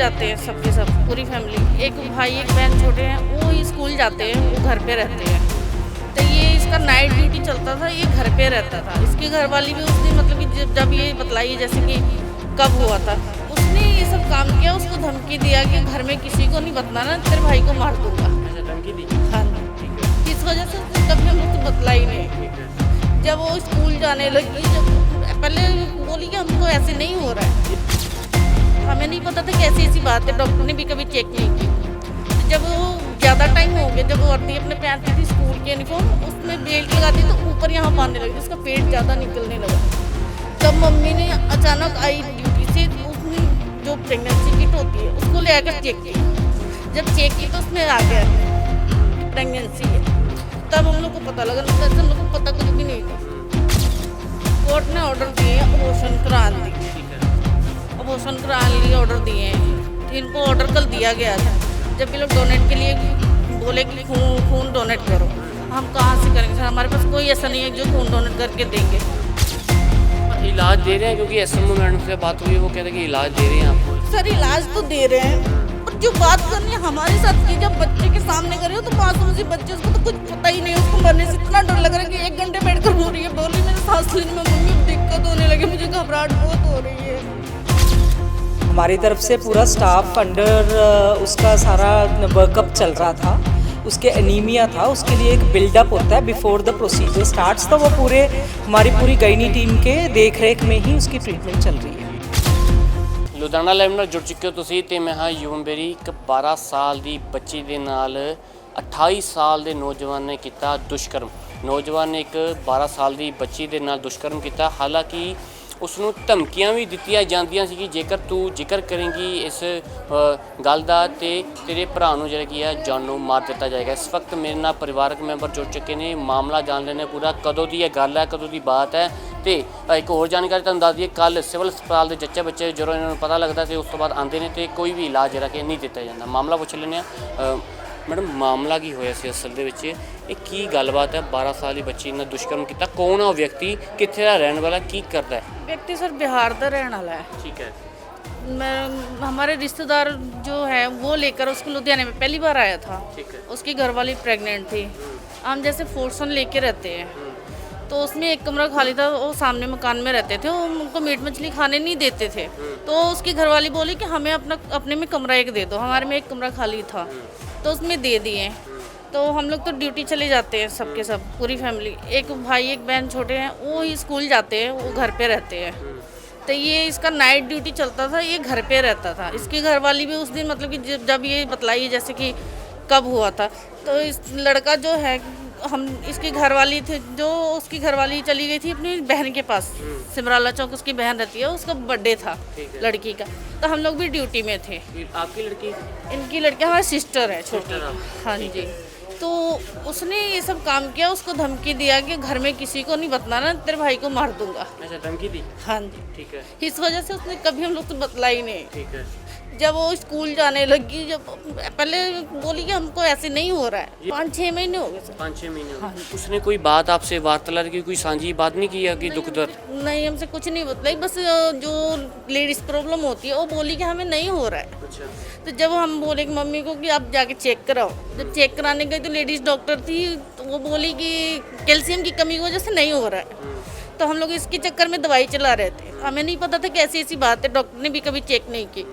जाते हैं सबके सब, पूरी फैमिली। एक भाई एक बहन छोटे हैं, वो ही स्कूल जाते हैं, वो घर पे रहते हैं। तो ये इसका नाइट ड्यूटी चलता था, ये घर पे रहता था। इसकी घरवाली भी उस दिन मतलब कि जब ये बतलाई जैसे कि कब हुआ था, उसने ये सब काम किया, उसको धमकी दिया कि घर में किसी को नहीं बताना, तेरे भाई को मार दूंगा। धमकी दी? हाँ, इस वजह से उसने कभी हम लोग को बतलाई नहीं। जब वो स्कूल जाने लगी, जब पहले बोली कि हमको ऐसे नहीं हो रहा है, हमें नहीं पता था कि ऐसी ऐसी बात है, डॉक्टर ने भी कभी चेक नहीं की। जब वो ज़्यादा टाइम हो गया, जब वो वर्दी अपने पहनती थी स्कूल की यूनिफॉर्म, उसमें बेल्ट लगाती तो ऊपर यहाँ बांधने लगी, उसका पेट ज़्यादा निकलने लगा। जब मम्मी ने अचानक आई ड्यूटी से, उसने जो प्रेगनेंसी किट होती है उसको ले आकर चेक की। जब चेक की तो उसमें आ गया प्रेगनेंसी है। तब हम लोग को पता लगा, नहीं तो हम लोग को पता कुछ भी नहीं था। कोर्ट ने ऑर्डर दिए अबॉर्शन कराने के, अबॉर्शन कराने लिए ऑर्डर दिए हैं। इनको ऑर्डर कल दिया गया था, जब ये लोग डोनेट के लिए बोले कि खून डोनेट करो। हम कहाँ से करेंगे सर, हमारे पास कोई ऐसा नहीं है जो खून डोनेट करके देंगे। इलाज दे रहे हैं, क्योंकि एसएमओ मैडम से बात हुई है, वो कहते हैं कि इलाज दे रहे हैं आपको। सर इलाज तो दे रहे हैं, और जो बात करनी है हमारे साथ की, जब बच्चे के सामने कर रहे हो तो मासूम सी बच्चे, उसको तो कुछ पता ही नहीं, उसको मरने से इतना डर लग रहा है कि 1 घंटे बैठ कर रो रही है, बोली मेरे सांस लेने में मम्मी दिक्कत होने लगी, मुझे घबराहट बहुत हो रही है। हमारी तरफ से पूरा स्टाफ अंडर उसका सारा वर्कअप चल रहा था। उसके एनीमिया था, उसके लिए एक बिल्डअप होता है बिफोर द प्रोसीजर स्टार्ट्स, तो वो हमारी पूरी गायनी टीम के देख रेख में ही उसकी ट्रीटमेंट चल रही है। ਲੁਧਿਆਣਾ ਲਾਈਵ ਨਾਲ ਜੁੜ ਚੁੱਕੇ ਹੋ ਤੁਸੀਂ ਤੇ ਮੈਂ ਹਾਂ ਯੂਮ ਬੇਰੀ। ਇੱਕ 12 ਸਾਲ ਦੀ ਬੱਚੀ ਦੇ ਨਾਲ 28 ਸਾਲ ਦੇ ਨੌਜਵਾਨ ਨੇ ਕੀਤਾ ਦੁਸ਼ਕਰਮ। ਨੌਜਵਾਨ ਨੇ ਇੱਕ 12 ਸਾਲ ਦੀ ਬੱਚੀ ਦੇ ਨਾਲ ਦੁਸ਼ਕਰਮ ਕੀਤਾ। ਹਾਲਾਂਕਿ ਉਸ ਨੂੰ ਧਮਕੀਆਂ ਵੀ ਦਿੱਤੀਆਂ ਜਾਂਦੀਆਂ ਸੀ ਕਿ ਜੇਕਰ ਤੂੰ ਜ਼ਿਕਰ ਕਰੇਂਗੀ ਇਸ ਗੱਲ ਦਾ ਤੇ ਤੇਰੇ ਭਰਾ ਨੂੰ ਜਿਹੜਾ ਕੀ ਹੈ ਜਾਨੋਂ ਮਾਰ ਦਿੱਤਾ ਜਾਏਗਾ। ਇਸ ਵਕਤ ਮੇਰੇ ਨਾਲ ਪਰਿਵਾਰਕ ਮੈਂਬਰ ਜੁੜ ਚੁੱਕੇ ਨੇ, ਮਾਮਲਾ ਜਾਣ ਲੈਣੇ ਪੂਰਾ, ਕਦੋਂ ਦੀ ਇਹ ਗੱਲ ਹੈ, ਕਦੋਂ ਦੀ ਬਾਤ ਹੈ। ਤੇ ਇੱਕ ਹੋਰ ਜਾਣਕਾਰੀ ਤੁਹਾਨੂੰ ਦੱਸ ਦਈਏ, ਕੱਲ੍ਹ ਸਿਵਲ ਹਸਪਤਾਲ ਦੇ ਜੱਚੇ ਬੱਚੇ ਜਦੋਂ ਇਹਨਾਂ ਨੂੰ ਪਤਾ ਲੱਗਦਾ ਤੇ ਉਸ ਤੋਂ ਬਾਅਦ ਆਉਂਦੇ ਨੇ ਤੇ ਕੋਈ ਵੀ ਇਲਾਜ ਜਿਹੜਾ ਕਿ ਨਹੀਂ ਦਿੱਤਾ ਜਾਂਦਾ। ਮਾਮਲਾ ਪੁੱਛ ਲੈਂਦੇ ਹਾਂ। ਮੈਡਮ ਮਾਮਲਾ ਕੀ ਹੋਇਆ ਸੀ ਅਸਲ ਦੇ ਵਿੱਚ, ਇਹ ਕੀ ਗੱਲਬਾਤ ਹੈ? 12 ਸਾਲ ਦੀ ਬੱਚੀ ਨਾਲ ਦੁਸ਼ਕਰਮ ਕੀਤਾ, ਕੌਣ ਹੈ ਉਹ ਵਿਅਕਤੀ, ਕਿੱਥੇ ਦਾ ਰਹਿਣ वाला, ਕੀ करता है? व्यक्ति सर बिहार का रहने वाला है। ठीक है। हमारे रिश्तेदार जो है वो लेकर उसको लुधियाने में पहली बार आया था। ठीक है। उसकी घरवाली प्रेग्नेंट थी। हम जैसे फोर्सन लेके रहते हैं, तो उसमें एक कमरा खाली था, वो सामने मकान में रहते थे, वो उनको मीट मछली खाने नहीं देते थे। तो उसकी घरवाली बोली कि हमें अपने में कमरा एक दे दो, हमारे में एक कमरा खाली था, तो उसमें दे दिए। तो हम लोग तो ड्यूटी चले जाते हैं सबके सब, पूरी फैमिली। एक भाई एक बहन छोटे हैं, वो ही स्कूल जाते हैं, वो घर पे रहते हैं। तो ये इसका नाइट ड्यूटी चलता था, ये घर पे रहता था। इसकी घरवाली भी उस दिन मतलब कि जब ये बतलाई जैसे कि कब हुआ था, तो इस लड़का जो है, हम इसकी घरवाली थे, जो उसकी घरवाली चली गई थी अपनी बहन के पास, सिमराला चौक उसकी बहन रहती है, उसका बर्थडे था लड़की का, तो हम लोग भी ड्यूटी में थे। आपकी लड़की? इनकी लड़की हमारी सिस्टर है छोटी। हाँ जी। तो उसने ये सब काम किया, उसको धमकी दिया कि घर में किसी को नहीं बताना, तेरे भाई को मार दूंगा। अच्छा, धमकी दी? हाँ जी। ठीक है। इस वजह से उसने कभी हम लोग तो बतलाई नहीं। ठीक है। जब वो स्कूल जाने लगी, जब पहले बोली कि हमको ऐसे नहीं हो रहा है, 5-6 महीने हो गए सर। 5-6 महीने हो गए। उसने कोई बात आपसे वार्तालाप की, कोई साझी बात नहीं की है कि दुख दर्द? नहीं, हमसे कुछ नहीं बतलाई, बस जो लेडीज प्रॉब्लम होती है वो बोली कि हमें नहीं हो रहा है। अच्छा। तो जब हम बोले कि मम्मी को कि आप जाके चेक कराओ, जब चेक कराने गए तो लेडीज़ डॉक्टर थी, तो वो बोली कि कैल्शियम की कमी की वजह से नहीं हो रहा है। तो हम लोग इसके चक्कर में दवाई चला रहे थे, हमें नहीं पता था कि ऐसी ऐसी बात है, डॉक्टर ने भी कभी चेक नहीं की।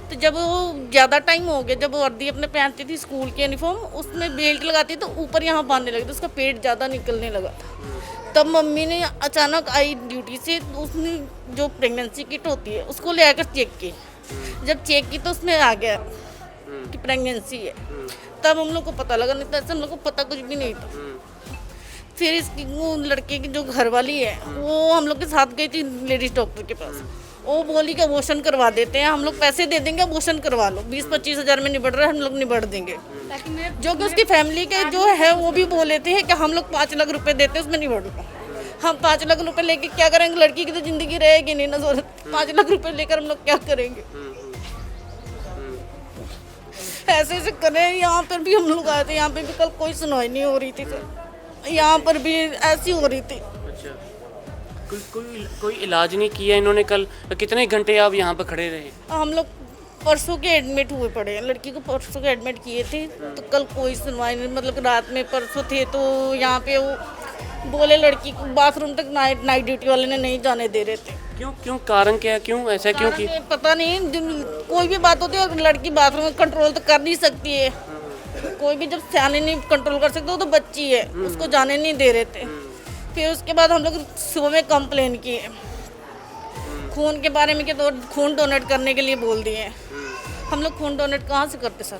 तो जब वो ज़्यादा टाइम हो गया, जब वो वर्दी अपने पहनती थी स्कूल की यूनिफॉर्म, उसमें बेल्ट लगाती तो ऊपर यहाँ बांधने लगी, तो उसका पेट ज़्यादा निकलने लगा था। तब मम्मी ने अचानक आई ड्यूटी से, उसने जो प्रेगनेंसी किट होती है उसको ले आकर चेक की। जब चेक की तो उसमें आ गया कि प्रेगनेंसी है। तब हम लोग को पता लगा, नहीं तो ऐसे हम लोग को पता कुछ भी नहीं था। फिर इसकी वो लड़के की जो घरवाली है, वो हम लोग के साथ गई थी लेडीज़ डॉक्टर के पास। वो बोली कि अबॉर्शन करवा देते हैं, हम लोग पैसे दे देंगे, अबॉर्शन करवा लो, 20-25 हज़ार में निबड़ रहा है, हम लोग निबड़ देंगे। जो कि उसकी फैमिली के जो है वो भी बोले थे कि हम लोग 5 लाख रुपए देते हैं, उसमें निबड़। हम 5 लाख रुपए लेके क्या करेंगे? लड़की की तो ज़िंदगी रहेगी नहीं ना, 5 लाख रुपए लेकर हम लोग क्या करेंगे? ऐसे ऐसे करें। यहाँ पर भी हम लोग आए थे, यहाँ पे भी कल कोई सुनवाई नहीं हो रही थी सर, यहाँ पर भी ऐसी हो रही थी। अच्छा, कोई इलाज नहीं किया इन्होंने? कल कितने घंटे आप यहाँ पर खड़े रहे? हम लोग परसों के एडमिट हुए पड़े हैं, लड़की को परसों के एडमिट किए थे, तो कल कोई सुनवाई नहीं, मतलब रात में परसों थे तो यहाँ पे वो बोले लड़की को बाथरूम तक नाइट ड्यूटी वाले ने नहीं जाने दे रहे थे। क्यों क्यों कारण क्या है, क्यों ऐसा क्यों की? कारण पता नहीं, कोई भी बात होती है लड़की बाथरूम में कंट्रोल तो कर नहीं सकती है, कोई भी जब सियाने नहीं कंट्रोल कर सकते वो तो बच्ची है, उसको जाने नहीं दे रहे थे। फिर उसके बाद हम लोग सुबह में कंप्लेन किए खून के बारे में कि तो खून डोनेट करने के लिए बोल दिए हैं। हम लोग खून डोनेट कहाँ से करते सर,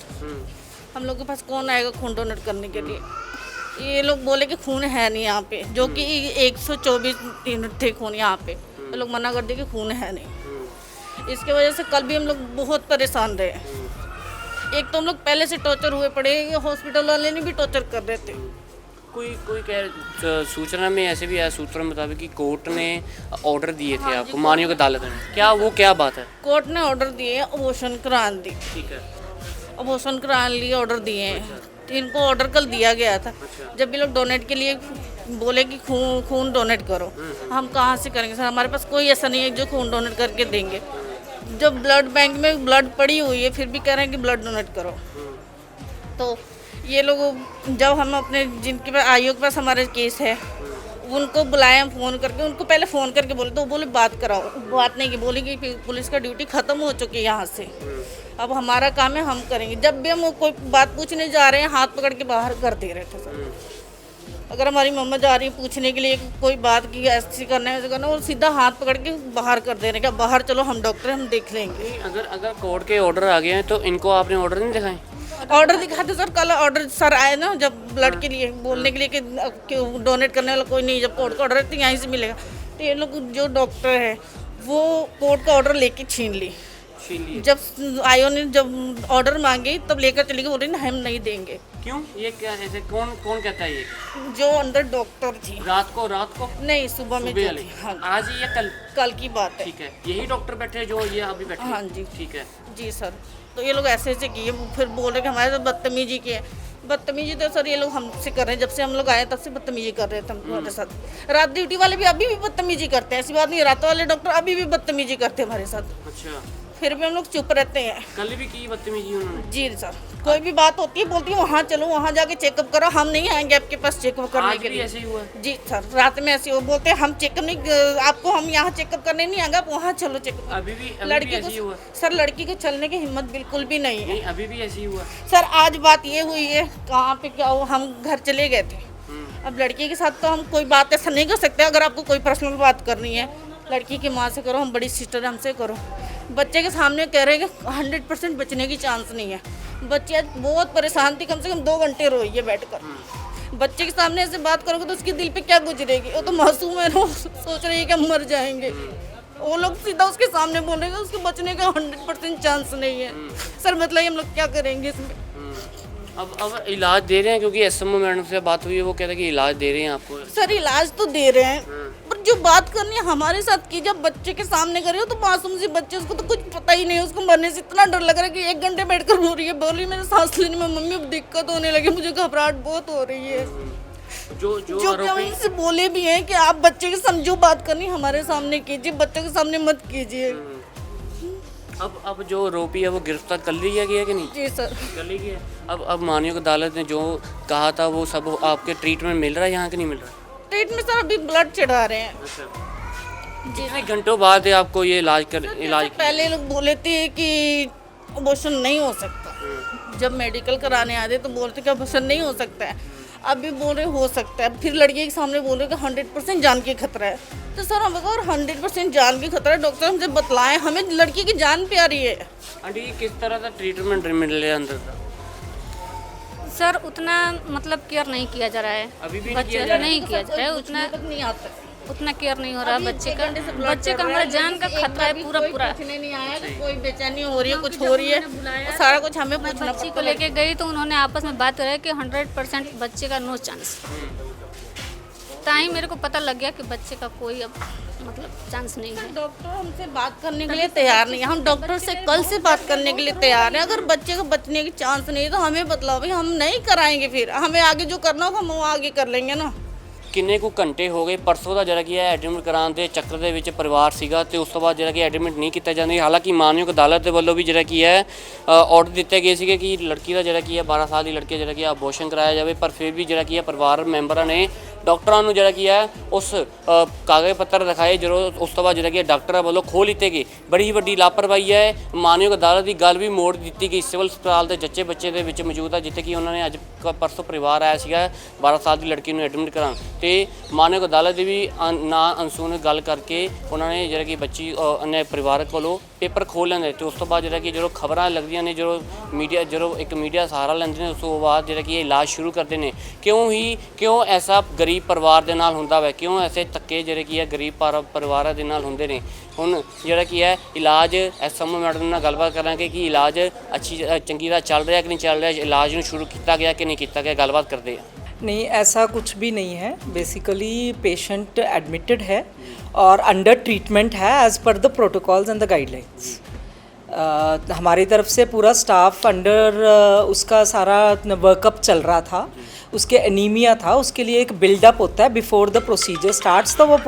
हम लोग के पास कौन आएगा खून डोनेट करने के लिए? ये लोग बोले कि खून है नहीं यहाँ पे, जो कि 124 यूनिट थे खून यहाँ पे, तो लोग मना कर दिए कि खून है नहीं। इसके वजह से कल भी हम लोग बहुत परेशान रहे। एक तो हम लोग पहले से टॉर्चर हुए पड़े, हॉस्पिटल वाले ने भी टॉर्चर कर रहे थे। कोई कह सूचना में ऐसे भी आया, सूत्रों के मुताबिक कि कोर्ट ने ऑर्डर दिए थे आपको, मानियों की अदालत ने, क्या बात है? कोर्ट ने ऑर्डर दिए, अबॉर्शन कराने दी, ठीक है, अबॉर्शन कराने लिए ऑर्डर दिए हैं। तो इनको ऑर्डर कल दिया गया था, जब भी लोग डोनेट के लिए बोले कि खून डोनेट करो, हम कहाँ से करेंगे सर? हमारे पास कोई ऐसा नहीं है जो खून डोनेट करके देंगे। जब ब्लड बैंक में ब्लड पड़ी हुई है फिर भी कह रहे हैं कि ब्लड डोनेट करो। तो ये लोग जब हम अपने जिनके पास आईओ के पास हमारे केस है उनको बुलाए, हम फ़ोन करके उनको पहले फ़ोन करके बोले तो वो बोले बात कराओ, बात नहीं की, बोली कि पुलिस का ड्यूटी ख़त्म हो चुकी है यहाँ से, अब हमारा काम है हम करेंगे। जब भी हम कोई बात पूछने जा रहे हैं हाथ पकड़ के बाहर कर दे रहे थे सर। अगर हमारी मम्मा जा रही है पूछने के लिए कोई बात की ऐसी करना है ऐसे करना, वो सीधा हाथ पकड़ के बाहर कर दे रहे हैं, क्या बाहर चलो हम डॉक्टर हम देख लेंगे। अगर कोर्ट के ऑर्डर आ गए हैं तो इनको आपने ऑर्डर नहीं दिखाए? ऑर्डर दिखाते सर, कल ऑर्डर सर आए ना जब ब्लड के लिए बोलने के लिए कि डोनेट करने वाला कोई नहीं, जब कोर्ट का ऑर्डर है तो यहीं से मिलेगा। तो ये लोग जो डॉक्टर है वो कोर्ट का ऑर्डर लेके छीन ली। जब आईओ ने जब ऑर्डर मांगे तब लेकर चली गई, बोल रही ना हम नहीं देंगे। क्यों? ये क्या ऐसे कौन कहता है? ये जो अंदर डॉक्टर थी रात को नहीं सुबह में जो थी। हाँ, आज या कल की बात है। ठीक है, यही डॉक्टर बैठे जो ये अभी बैठे? हाँ जी, ठीक है जी सर। तो ये लोग ऐसे किए, फिर बोल रहे कि हमारे साथ बदतमीजी की है। बदतमीजी तो सर ये लोग हमसे कर रहे हैं, जब से हम लोग आए तब से बदतमीजी कर रहे थे हमारे साथ। रात ड्यूटी वाले भी अभी भी बदतमीजी करते हैं, ऐसी बात नहीं, रात वाले डॉक्टर अभी भी बदतमीजी करते हैं हमारे साथ। अच्छा, फिर भी हम लोग चुप रहते हैं। कल भी की बदतमीजी उन्होंने? जी सर, कोई भी बात होती है बोलती है वहाँ चलो, वहाँ जाके चेकअप करो, हम नहीं आएंगे आपके पास चेकअप करने के लिए। ऐसे ही हुआ? जी सर, रात में ऐसे वो बोलते हैं हम चेकअप नहीं, आपको हम यहाँ चेकअप करने नहीं आएंगे, आप वहाँ चलो चेकअप। अभी भी लड़की ऐसे ही हुआ? सर लड़की को चलने की हिम्मत बिल्कुल भी नहीं है। अभी भी ऐसे ही हुआ? सर आज बात ये हुई है, कहाँ पे क्या हुआ, हम घर चले गए थे। अब लड़की के साथ तो हम कोई बात ऐसा नहीं कर सकते, अगर आपको कोई पर्सनल बात करनी है लड़की की माँ से करो, हम बड़ी सिस्टर हमसे करो। बच्चे के सामने कह रहे हैं कि 100% बचने की चांस नहीं है। बच्ची आज बहुत परेशान थी, कम से कम 2 घंटे रोई है बैठकर। बच्चे के सामने ऐसे बात करोगे तो उसके दिल पे क्या गुजरेगी? वो तो मासूम है ना, सोच रही है कि हम मर जाएंगे। वो लोग सीधा उसके सामने बोल रहे हैं उसके बचने का 100% चांस नहीं है। सर मतलब हम लोग क्या करेंगे इसमें? अब इलाज दे रहे हैं, क्योंकि एसएमओ मैडम से बात हुई है, वो कहते हैं कि इलाज दे रहे हैं आपको। सर इलाज तो दे रहे हैं, पर जो बात करनी है हमारे साथ की, जब बच्चे के सामने कर रही हो तो मासूम सी बच्चे, उसको तो कुछ पता ही नहीं है, उसको मरने से इतना डर लग रहा है कि 1 घंटे बैठकर रो रही है, बोली मेरे सांस लेने में मम्मी अब दिक्कत होने लगी, मुझे घबराहट बहुत हो रही है। जो उनसे बोले भी हैं कि आप बच्चे के सामने जो बात करनी हमारे सामने कीजिए, बच्चों के सामने मत कीजिए। अब जो आरोपी है वो गिरफ्तार कर लिया गया कि नहीं? जी सर, कर ली गया। अब मानियों की अदालत ने जो कहा था वो सब आपके ट्रीटमेंट मिल रहा है यहाँ कि नहीं मिल रहा? ट्रीटमेंट सर अभी ब्लड चढ़ा रहे हैं। कितने घंटों बाद आपको ये इलाज पहले लोग बोले थे कि अबॉर्शन नहीं हो सकता, जब मेडिकल कराने आते तो बोलते कि अबॉर्शन नहीं हो सकता है, अभी बोल रहे हो सकता है, फिर लड़की के सामने बोल रहे कि 100% जान की खतरा है। तो सर हम अगर 100% जान की खतरा है, डॉक्टर हमसे बतलाएं, हमें लड़की की जान प्यारी है। आंटी किस तरह का ट्रीटमेंट मिल रहा है अंदर का? सर उतना मतलब केयर नहीं किया जा रहा है, अभी भी बच्चे नहीं किया जा रहा है, उतना केयर नहीं हो रहा है बच्चे का हमारा जान का खतरा है पूरा। नहीं आया, कोई बेचैनी हो रही है, कुछ हो रही है, सारा कुछ हमें पूछना। बच्ची को लेके गई तो उन्होंने आपस में बात करा कि 100% बच्चे का नो चांस। ताई मेरे को पता लग गया कि बच्चे का कोई अब मतलब चांस नहीं है। डॉक्टर हमसे बात करने के लिए तैयार नहीं है, हम डॉक्टर से कल से बात करने के लिए तैयार हैं। अगर बच्चे को बचने की चांस नहीं है तो हमें बतलाओ भाई, हम नहीं कराएंगे, फिर हमें आगे जो करना होगा हम वो आगे कर लेंगे ना। ਕਿੰਨੇ ਕੁ ਘੰਟੇ ਹੋ ਗਏ ਪਰਸੋਂ ਦਾ ਜਿਹੜਾ ਕੀ ਹੈ ਐਡਮਿਟ ਕਰਾਉਣ ਦੇ ਚੱਕਰ ਦੇ ਵਿੱਚ ਪਰਿਵਾਰ ਸੀਗਾ ਤੇ ਉਸ ਤੋਂ ਬਾਅਦ ਜਿਹੜਾ ਕਿ ਐਡਮਿਟ ਨਹੀਂ ਕੀਤਾ ਜਾਂਦਾ। ਹਾਲਾਂਕਿ ਮਾਨਯੋਗ ਅਦਾਲਤ ਦੇ ਵੱਲੋਂ ਵੀ ਜਿਹੜਾ ਕੀ ਹੈ ਆਰਡਰ ਦਿੱਤੇ ਗਏ ਸੀਗੇ ਕਿ ਲੜਕੀ ਦਾ ਜਿਹੜਾ ਕੀ ਹੈ 12 ਸਾਲ ਦੀ ਲੜਕੀ ਜਿਹੜਾ ਕਿ ਅਬੋਰਸ਼ਨ ਕਰਾਇਆ ਜਾਵੇ, ਪਰ ਫਿਰ ਵੀ ਜਿਹੜਾ ਕੀ ਹੈ ਪਰਿਵਾਰ ਮੈਂਬਰਾਂ ਨੇ ਡਾਕਟਰਾਂ ਨੂੰ ਜਿਹੜਾ ਕੀ ਹੈ ਉਸ ਕਾਗਜ਼ ਪੱਤਰ ਦਿਖਾਏ, ਜਦੋਂ ਉਸ ਤੋਂ ਬਾਅਦ ਜਿਹੜਾ ਕਿ ਡਾਕਟਰਾਂ ਵੱਲੋਂ ਖੋਹ ਲਿੱਤੇ ਗਏ। ਬੜੀ ਵੱਡੀ ਲਾਪਰਵਾਹੀ ਹੈ। ਮਾਨਯੋਗ ਅਦਾਲਤ ਦੀ ਗੱਲ ਵੀ ਮੋੜ ਦਿੱਤੀ ਗਈ। ਸਿਵਲ ਹਸਪਤਾਲ ਦੇ ਜੱਚੇ ਬੱਚੇ ਦੇ ਵਿੱਚ ਮੌਜੂਦ ਆ ਜਿੱਥੇ ਕਿ ਉਹਨਾਂ ਨੇ ਅੱਜ ਪਰਸੋਂ ਪਰਿਵਾਰ ਆਇਆ ਸੀਗਾ 12 ਸਾਲ ਦੀ ਲੜਕੀ ਨੂੰ ਐਡਮਿਟ ਕਰਾਉਣ ਤੇ ਮਾਨਯੋਗ ਅਦਾਲਤ ਦੀ ਵੀ ਨਾ ਅਨਸੁਣ ਗੱਲ ਕਰਕੇ ਉਹਨਾਂ ਨੇ ਜਿਹੜਾ ਕਿ ਬੱਚੀ ਨੇ ਪਰਿਵਾਰਕ ਕੋਲੋਂ ਪੇਪਰ ਖੋਲ੍ਹ ਲੈਂਦੇ ਤੇ ਉਸ ਤੋਂ ਬਾਅਦ ਜਿਹੜਾ ਕਿ ਜਦੋਂ ਖਬਰਾਂ ਲੱਗਦੀਆਂ ਨੇ, ਜਦੋਂ ਇੱਕ ਮੀਡੀਆ ਸਹਾਰਾ ਲੈਂਦੇ ਨੇ, ਉਸ ਤੋਂ ਬਾਅਦ ਜਿਹੜਾ ਕਿ ਇਹ ਇਲਾਜ ਸ਼ੁਰੂ ਕਰਦੇ ਨੇ। ਕਿਉਂ ਐਸਾ ਗਰੀਬ ਪਰਿਵਾਰ ਦੇ ਨਾਲ ਹੁੰਦਾ ਵਾ, ਕਿਉਂ ਐਸੇ ਧੱਕੇ ਜਿਹੜੇ ਕੀ ਹੈ ਗਰੀਬ ਪਰਿਵਾਰਾਂ ਦੇ ਨਾਲ ਹੁੰਦੇ ਨੇ। ਹੁਣ ਜਿਹੜਾ ਕੀ ਹੈ ਇਲਾਜ ਐਸਐਮਓ ਮੈਡਮ ਨਾਲ ਗੱਲਬਾਤ ਕਰਾਂਗੇ ਕਿ ਇਲਾਜ ਚੰਗੀ ਤਰ੍ਹਾਂ ਚੱਲ ਰਿਹਾ ਕਿ ਨਹੀਂ ਚੱਲ ਰਿਹਾ, ਇਲਾਜ ਨੂੰ ਸ਼ੁਰੂ ਕੀਤਾ ਗਿਆ ਕਿ ਨਹੀਂ ਕੀਤਾ ਗਿਆ, ਗੱਲਬਾਤ ਕਰਦੇ ਆ। नहीं, ऐसा कुछ भी नहीं है। बेसिकली पेशेंट एडमिटेड है और अंडर ट्रीटमेंट है as per the protocols and the guidelines. हमारी तरफ से पूरा स्टाफ अंडर उसका सारा वर्कअप चल रहा था। उसके एनीमिया था, उसके लिए एक बिल्डअप होता है बिफोर द प्रोसीजर स्टार्ट्स, तो वो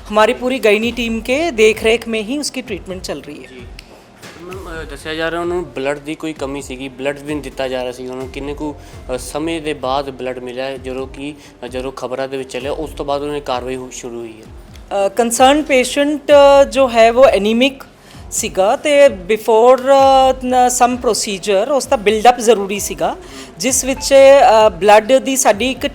हमारी पूरी गायनी टीम के देख रेख में ही उसकी ट्रीटमेंट चल रही है। ਦੱਸਿਆ ਜਾ ਰਿਹਾ ਉਹਨੂੰ ਬਲੱਡ ਦੀ ਕੋਈ ਕਮੀ ਸੀਗੀ, ਬਲੱਡ ਵੀ ਨਹੀਂ ਦਿੱਤਾ ਜਾ ਰਿਹਾ ਸੀ ਉਹਨੂੰ। ਕਿੰਨੇ ਕੁ ਸਮੇਂ ਦੇ ਬਾਅਦ ਬਲੱਡ ਮਿਲਿਆ ਜਦੋਂ ਖਬਰਾਂ ਦੇ ਵਿੱਚ ਚੱਲਿਆ, ਉਸ ਤੋਂ ਬਾਅਦ ਉਹਨਾਂ ਦੀ ਕਾਰਵਾਈ ਸ਼ੁਰੂ ਹੋਈ ਹੈ। ਕੰਸਰਨ ਪੇਸ਼ੈਂਟ ਜੋ ਹੈ ਉਹ ਐਨੀਮਿਕ ਸੀਗਾ ਤੇ ਬਿਫੋਰ ਸਮ ਪ੍ਰੋਸੀਜਰ ਉਸ ਦਾ ਬਿਲਡਅਪ ਜ਼ਰੂਰੀ ਸੀਗਾ, ਜਿਸ ਵਿੱਚ ਬਲੱਡ ਦੀ ਸਾਡੀ ਇੱਕ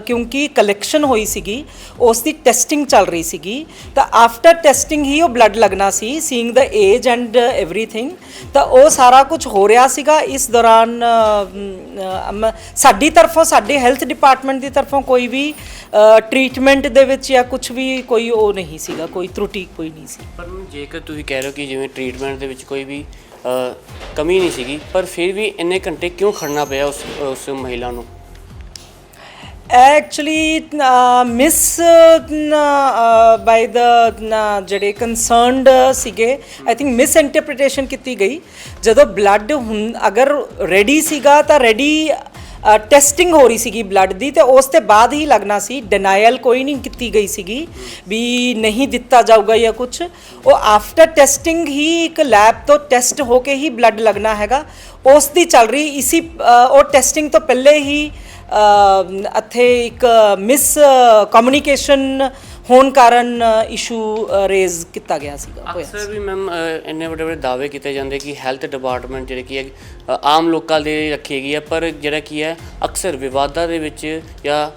ਕਿਉਂਕਿ ਕਲੈਕਸ਼ਨ ਹੋਈ ਸੀਗੀ, ਉਸ ਦੀ ਟੈਸਟਿੰਗ ਚੱਲ ਰਹੀ ਸੀਗੀ। ਤਾਂ ਆਫਟਰ ਟੈਸਟਿੰਗ ਹੀ ਉਹ ਬਲੱਡ ਲੱਗਣਾ ਸੀ, seeing the age and everything. ਤਾਂ ਉਹ ਸਾਰਾ ਕੁਝ ਹੋ ਰਿਹਾ ਸੀਗਾ। ਇਸ ਦੌਰਾਨ ਸਾਡੀ ਤਰਫੋਂ, ਸਾਡੇ ਹੈਲਥ ਡਿਪਾਰਟਮੈਂਟ ਦੀ ਤਰਫੋਂ ਕੋਈ ਵੀ ਟ੍ਰੀਟਮੈਂਟ ਦੇ ਵਿੱਚ ਜਾਂ ਕੁਝ ਵੀ ਕੋਈ ਉਹ ਨਹੀਂ ਸੀਗਾ, ਕੋਈ ਤਰੁਟੀ ਕੋਈ ਨਹੀਂ ਸੀ। ਪਰ ਜੇਕਰ ਤੁਸੀਂ ਕਹਿ ਰਹੇ ਹੋ ਕਿ ਜਿਵੇਂ ਟ੍ਰੀਟਮੈਂਟ ਦੇ ਵਿੱਚ ਕੋਈ ਵੀ ਕਮੀ ਨਹੀਂ ਸੀਗੀ, ਪਰ ਫਿਰ ਵੀ ਇੰਨੇ ਘੰਟੇ ਕਿਉਂ ਖੜਨਾ ਪਿਆ ਉਸ ਮਹਿਲਾ ਨੂੰ? ਐਕਚੁਅਲੀ ਮਿਸ ਬਾਈ ਦ ਜਿਹੜੇ ਕੰਸਰਨਡ ਸੀਗੇ, ਆਈ ਥਿੰਕ ਮਿਸ ਇੰਟਰਪ੍ਰੀਟੇਸ਼ਨ ਕੀਤੀ ਗਈ। ਜਦੋਂ ਬਲੱਡ ਅਗਰ ਰੈਡੀ ਸੀਗਾ ਤਾਂ ਰੈਡੀ ਟੈਸਟਿੰਗ ਹੋ ਰਹੀ ਸੀਗੀ ਬਲੱਡ ਦੀ, ਤੇ ਉਸ ਤੋਂ ਬਾਅਦ ਹੀ ਲੱਗਣਾ ਸੀ। ਡਿਨਾਇਲ ਕੋਈ ਨਹੀਂ ਕੀਤੀ ਗਈ ਸੀਗੀ ਵੀ ਨਹੀਂ ਦਿੱਤਾ ਜਾਊਗਾ ਜਾਂ ਕੁਝ। ਉਹ ਆਫਟਰ ਟੈਸਟਿੰਗ ਹੀ ਇੱਕ ਲੈਬ ਤੋਂ ਟੈਸਟ ਹੋ ਕੇ ਹੀ ਬਲੱਡ ਲੱਗਣਾ ਹੈਗਾ, ਉਸ ਦੀ ਚੱਲ ਰਹੀ ਉਹ ਟੈਸਟਿੰਗ ਤੋਂ ਪਹਿਲੇ ਹੀ ਇੱਥੇ ਇੱਕ ਮਿਸ ਕਮਿਊਨੀਕੇਸ਼ਨ ਹੋਣ ਕਾਰਨ ਇਸ਼ੂ ਰੇਜ਼ ਕੀਤਾ ਗਿਆ ਸੀਗਾ। ਅਕਸਰ ਵੀ ਮੈਮ ਇੰਨੇ ਵੱਡੇ ਵੱਡੇ ਦਾਅਵੇ ਕੀਤੇ ਜਾਂਦੇ ਕਿ ਹੈਲਥ ਡਿਪਾਰਟਮੈਂਟ ਜਿਹੜੇ ਕੀ ਹੈ ਆਮ ਲੋਕਾਂ ਦੇ ਰੱਖੀ ਗਈ ਹੈ, ਪਰ ਜਿਹੜਾ ਕੀ ਹੈ ਅਕਸਰ ਵਿਵਾਦਾਂ ਦੇ ਵਿੱਚ ਜਾਂ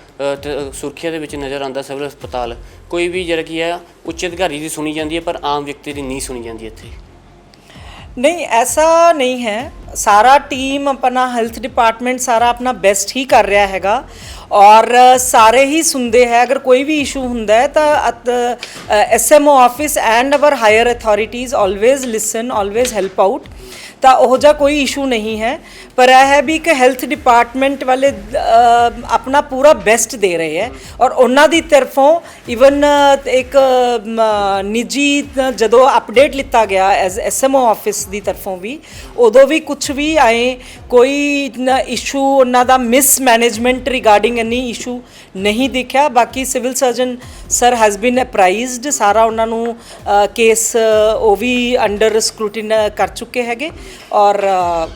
ਸੁਰੱਖਿਆ ਦੇ ਵਿੱਚ ਨਜ਼ਰ ਆਉਂਦਾ ਸਿਵਲ ਹਸਪਤਾਲ। ਕੋਈ ਵੀ ਜਿਹੜਾ ਕੀ ਹੈ ਉੱਚ ਅਧਿਕਾਰੀ ਦੀ ਸੁਣੀ ਜਾਂਦੀ ਹੈ, ਪਰ ਆਮ ਵਿਅਕਤੀ ਦੀ ਨਹੀਂ ਸੁਣੀ ਜਾਂਦੀ ਇੱਥੇ। नहीं, ऐसा नहीं है। सारा टीम अपना हेल्थ डिपार्टमेंट सारा अपना बेस्ट ही कर रहा हैगा और सारे ही सुनते हैं। अगर कोई भी इशू हुंदा है तो SMO office and our higher authorities always listen, always help out. तो वो जा कोई इशू नहीं है, पर यह है भी कि हेल्थ डिपार्टमेंट वाले अपना पूरा बेस्ट दे रहे हैं और उन्होंने दी तरफों इवन एक निजी जदों अपडेट लिता गया एज SMO ऑफिस दी तरफों भी, उदों भी कुछ भी आए कोई इशू उन्हों का mismanagement regarding any issue नहीं दिखा। बाकी civil surgeon sir has been apprised, सारा उन्होंने केस वो भी अंडर स्क्रूटिन कर चुके हैगे और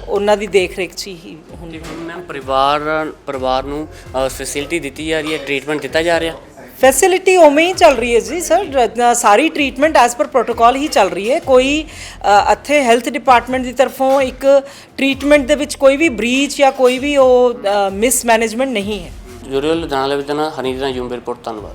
ਉਹਨਾਂ ਦੀ ਦੇਖ ਰੇਖ 'ਚ ਹੀ ਹੁੰਦੀ। ਮੈਮ ਪਰਿਵਾਰ ਨੂੰ ਫੈਸਿਲਿਟੀ ਦਿੱਤੀ ਜਾ ਰਹੀ ਹੈ, ਟ੍ਰੀਟਮੈਂਟ ਦਿੱਤਾ ਜਾ ਰਿਹਾ? फैसिलिटी उमें ही चल रही है जी सर, सारी ट्रीटमेंट एज़ पर प्रोटोकॉल ही चल रही है। कोई इत्थे हेल्थ डिपार्टमेंट की तरफों एक ट्रीटमेंट दे विच कोई भी ब्रीच या कोई भी मिसमैनेजमेंट नहीं है। ਜੁੜਿਓ ਲੁਧਿਆਣਾ ਲਈ ਹਨੀ ਦੀ ਯੂਮ ਰਿਪੋਰਟ। ਧੰਨਵਾਦ।